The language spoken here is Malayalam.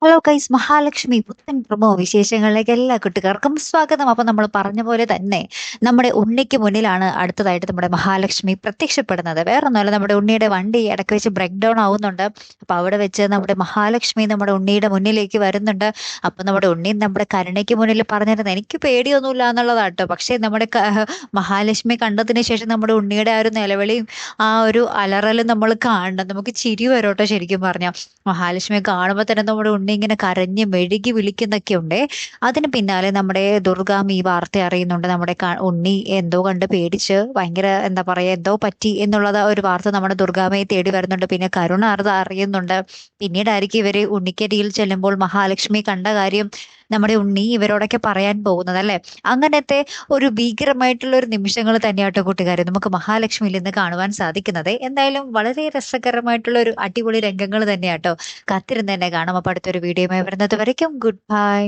ഹലോ ഗൈസ്, മഹാലക്ഷ്മി പുത്തൻ പ്രമോ വിശേഷങ്ങളിലേക്ക് എല്ലാ കുട്ടികൾക്കും സ്വാഗതം. അപ്പൊ നമ്മൾ പറഞ്ഞ പോലെ തന്നെ നമ്മുടെ ഉണ്ണിക്ക് മുന്നിലാണ് അടുത്തതായിട്ട് നമ്മുടെ മഹാലക്ഷ്മി പ്രത്യക്ഷപ്പെടുന്നത്. വേറൊന്നുമല്ല, നമ്മുടെ ഉണ്ണിയുടെ വണ്ടി ഇടയ്ക്ക് വെച്ച് ബ്രേക്ക് ഡൗൺ ആവുന്നുണ്ട്. അപ്പൊ അവിടെ വെച്ച് നമ്മുടെ മഹാലക്ഷ്മി നമ്മുടെ ഉണ്ണിയുടെ മുന്നിലേക്ക് വരുന്നുണ്ട്. അപ്പൊ നമ്മുടെ ഉണ്ണി നമ്മുടെ കരുണയ്ക്ക് മുന്നിൽ പറഞ്ഞിരുന്നത് എനിക്ക് പേടിയൊന്നുമില്ല എന്നുള്ളതാട്ടോ. പക്ഷെ നമ്മുടെ മഹാലക്ഷ്മി കണ്ടതിന് ശേഷം നമ്മുടെ ഉണ്ണിയുടെ ആ ഒരു നിലവിളിയും ആ ഒരു അലറലും നമ്മൾ കാണണം. നമുക്ക് ചിരി വരോട്ടോ ശരിക്കും പറഞ്ഞ മഹാലക്ഷ്മിയെ കാണുമ്പോൾ തന്നെ നമ്മുടെ ഉണ്ണി ഇങ്ങനെ കരഞ്ഞ് മെഴുകി വിളിക്കുന്നൊക്കെ ഉണ്ട്. അതിന് പിന്നാലെ നമ്മുടെ ദുർഗാമ്മ ഈ വാർത്ത അറിയുന്നുണ്ട്. നമ്മുടെ ഉണ്ണി എന്തോ കണ്ട് പേടിച്ച് ഭയങ്കര എന്താ പറയാ എന്തോ പറ്റി എന്നുള്ളത് ഒരു വാർത്ത നമ്മുടെ ദുർഗാമ്മയെ തേടി വരുന്നുണ്ട്. പിന്നെ കരുണ അത് അറിയുന്നുണ്ട്. പിന്നീടായിരിക്കും ഇവര് ഉണ്ണിക്കരിയിൽ ചെല്ലുമ്പോൾ മഹാലക്ഷ്മി കണ്ട കാര്യം നമ്മുടെ ഉണ്ണി ഇവരോടൊക്കെ പറയാൻ പോകുന്നത് അല്ലെ. അങ്ങനത്തെ ഒരു ഭീകരമായിട്ടുള്ള ഒരു നിമിഷങ്ങൾ തന്നെയാട്ടോ കൂട്ടുകാരെ നമുക്ക് മഹാലക്ഷ്മിയിൽ നിന്ന് കാണുവാൻ സാധിക്കുന്നത്. എന്തായാലും വളരെ രസകരമായിട്ടുള്ള ഒരു അടിപൊളി രംഗങ്ങൾ തന്നെയാട്ടോ. കാത്തിരുന്ന് തന്നെ കാണാം. അപ്പൊ അടുത്തൊരു വീഡിയോയുമായി വരുന്നത് വരയ്ക്കും ഗുഡ് ബൈ.